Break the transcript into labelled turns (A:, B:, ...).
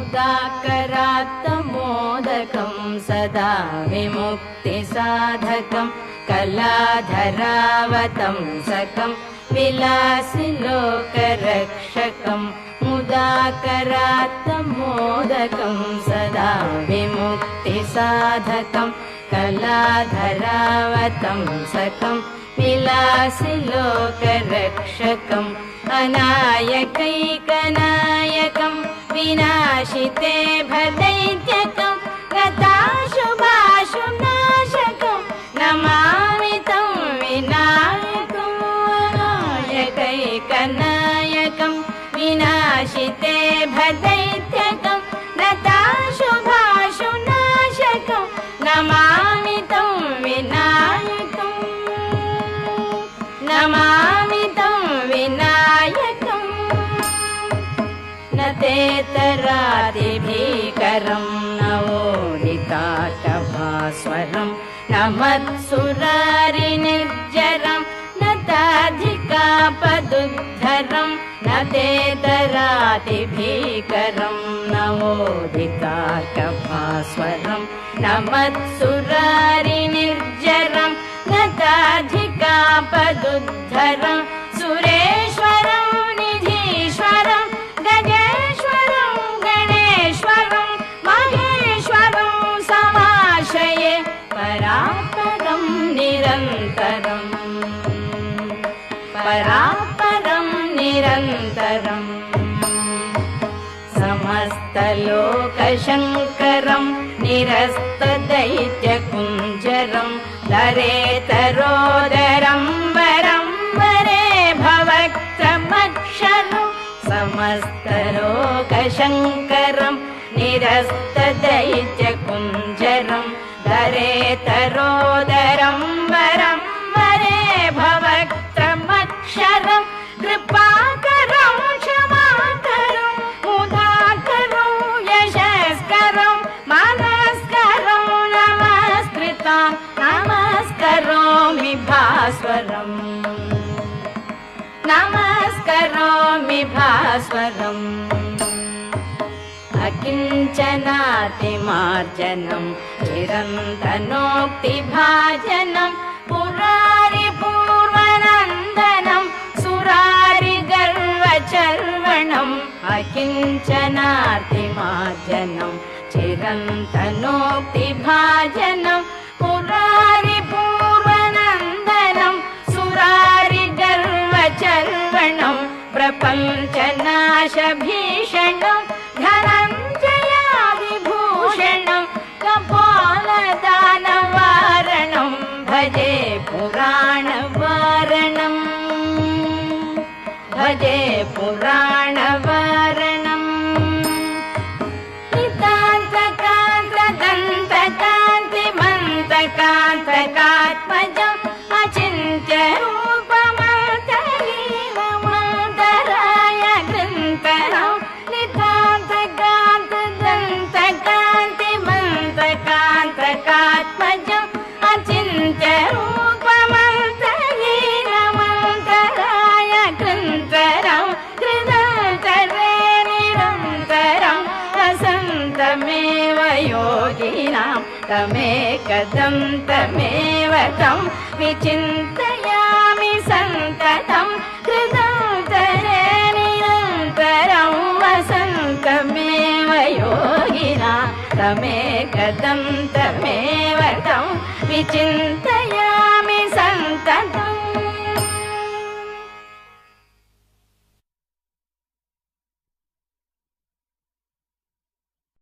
A: मुदाकरात्तमोदकं सदा विमुक्तिसाधकं कलाधरावतंसकं विलासिलोकरक्षकं मुदाकरात्तमोदकं सदा विमुक्तिसाधकं कलाधरावतंसकं विलासिलोकरक्षकं अनायकैकनायकं विनाशिते भदैत्यकं गताशुभाशुनाशकं नमामि तं विनायकं अनायकैकनायकं विनाशिते भदैत्यकं गताशुभाशुनाशकं नमामि तं विनायकं नमामि तं विनायकं न तेतरातिभीकरं नवोदिताटभास्वरं न मत्सुरारिनिर्जरं न ताधिकापदुद्धरं न तेतरातिभीकरं नवोदिताटभास्वरं न मत्सुरारिनिर्जरं न ताधिकापदुद्धरं सुरेश्वरं निधीश्वरं गजेश्वरं गणेश्वरं महेश्वरं समाश्रये परात्परं निरन्तरं परात्परं निरन्तरं समस्तलोकशङ्करं निरस्तदैत्यकुञ्जरं दरेतरोदरं वरं वरे भवक्त्रमक्षरं समस्तलोकशङ्करं निरस्तदैत्यकुञ्जरं दरेतरोदरं वरं वरे भवक्त्रमक्षरं कृपाकरं क्षमाकरं मुदाकरं यशस्करं मनस्करं नमस्कृतं नमस्करोमि भास्वरं नमस्करोमि भास्वरम् अकिञ्चनातिमार्जनं चिरन्तनोक्तिभाजनं पुरारिपूर्वनन्दनं सुरारिगर्वचर्वणम् अकिञ्चनातिमार्जनं चिरन्तनोक्तिभाजनं पुरारिपूर्वनन्दनं सुरारिगर्वचर्वणं प्रपञ्चनाशभीषणं धनञ्जयादिभूषणं कपालदानवारणं भजे पुराणवारणं भजे पुराणवारणं नितान्तकान्तदन्तकान्तिमन्तकान्तकात्मजम् अचिन्त्यरूपमन्तलीलमन्तराय ग्रन्थरं नितान्तकान्तदन्तकान्तिमन्तकान्तकात्मजम् अचिन्त्यरूपमन्तलीलमन्तराय ग्रन्थरं कृदन्तरे निरन्तरं वसन्तमेव योगिनां तमेकदन्तमेव तं विचिन्तयामि सन्ततं कृदन्तरे निरन्तरं वसन्तमेव योगिनां तमेकदन्तमेव तं विचिन्तयामि